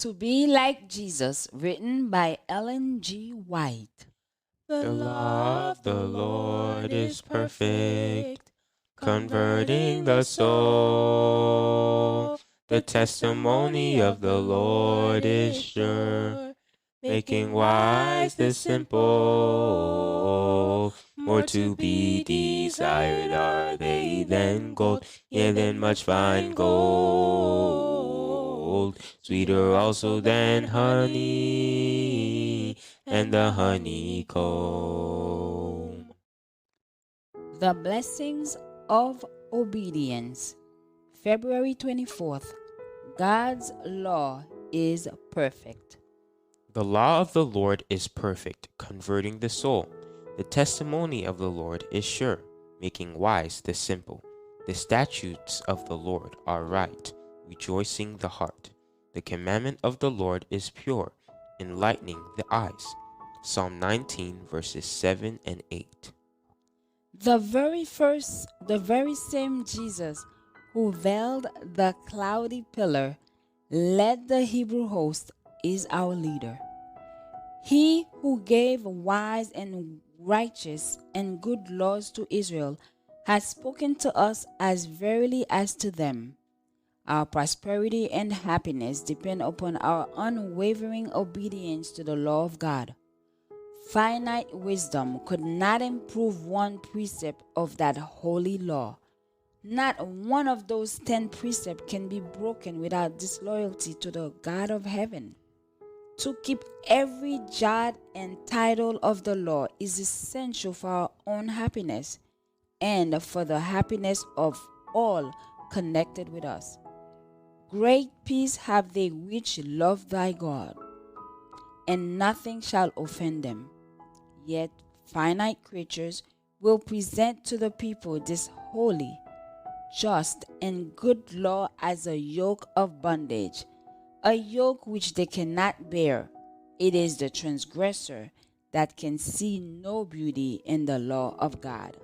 To Be Like Jesus, written by Ellen G. White. The law of the Lord is perfect, converting the soul. The testimony of the Lord is sure, making wise the simple. More to be desired are they than gold, yea, than much fine gold. Sweeter also than honey, and the honeycomb. The Blessings of Obedience. February 24th. God's law is perfect. The law of the Lord is perfect, converting the soul. The testimony of the Lord is sure, making wise the simple. The statutes of the Lord are right, rejoicing the heart. The commandment of the Lord is pure, enlightening the eyes. Psalm 19, verses 7 and 8. The very same Jesus who veiled the cloudy pillar, led the Hebrew host, is our leader. He who gave wise and righteous and good laws to Israel has spoken to us as verily as to them. Our prosperity and happiness depend upon our unwavering obedience to the law of God. Finite wisdom could not improve one precept of that holy law. Not one of those 10 precepts can be broken without disloyalty to the God of heaven. To keep every jot and tittle of the law is essential for our own happiness and for the happiness of all connected with us. Great peace have they which love thy God, and nothing shall offend them. Yet finite creatures will present to the people this holy, just, and good law as a yoke of bondage, a yoke which they cannot bear. It is the transgressor that can see no beauty in the law of God.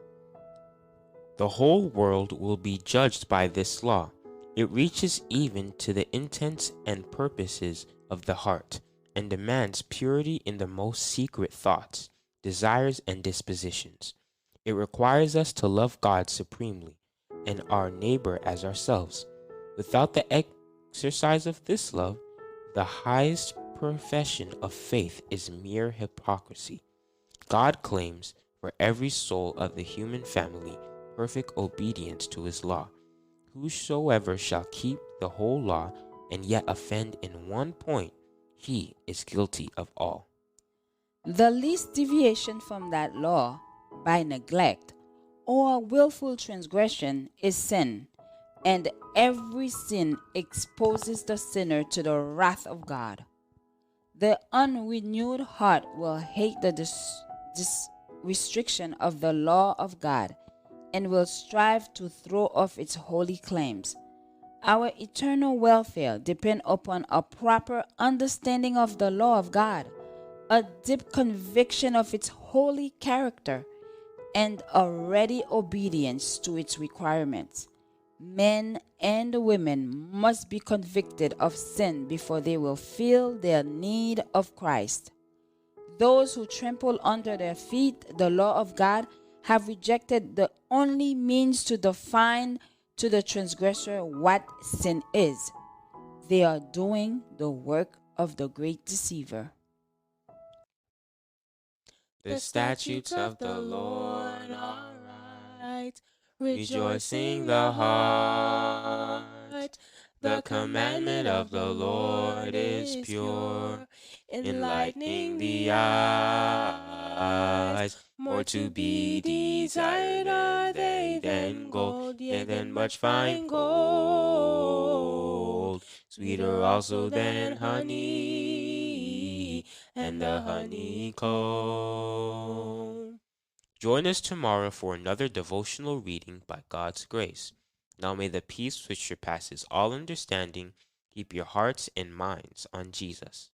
The whole world will be judged by this law. It reaches even to the intents and purposes of the heart, and demands purity in the most secret thoughts, desires, and dispositions. It requires us to love God supremely, and our neighbor as ourselves. Without the exercise of this love, the highest profession of faith is mere hypocrisy. God claims for every soul of the human family perfect obedience to his law. Whosoever shall keep the whole law and yet offend in one point, he is guilty of all. The least deviation from that law, by neglect or willful transgression, is sin, and every sin exposes the sinner to the wrath of God. The unrenewed heart will hate the restriction of the law of God and will strive to throw off its holy claims. Our eternal welfare depends upon a proper understanding of the law of God, a deep conviction of its holy character, and a ready obedience to its requirements. Men and women must be convicted of sin before they will feel their need of Christ. Those who trample under their feet the law of God have rejected the only means to define to the transgressor what sin is. They are doing the work of the great deceiver. The statutes of the Lord are right, rejoicing the heart. The commandment of the Lord is pure, enlightening the eyes. More to be desired are they than gold, yea, than much fine gold. Sweeter also than honey, and the honeycomb. Join us tomorrow for another devotional reading by God's grace. Now may the peace which surpasses all understanding keep your hearts and minds on Jesus.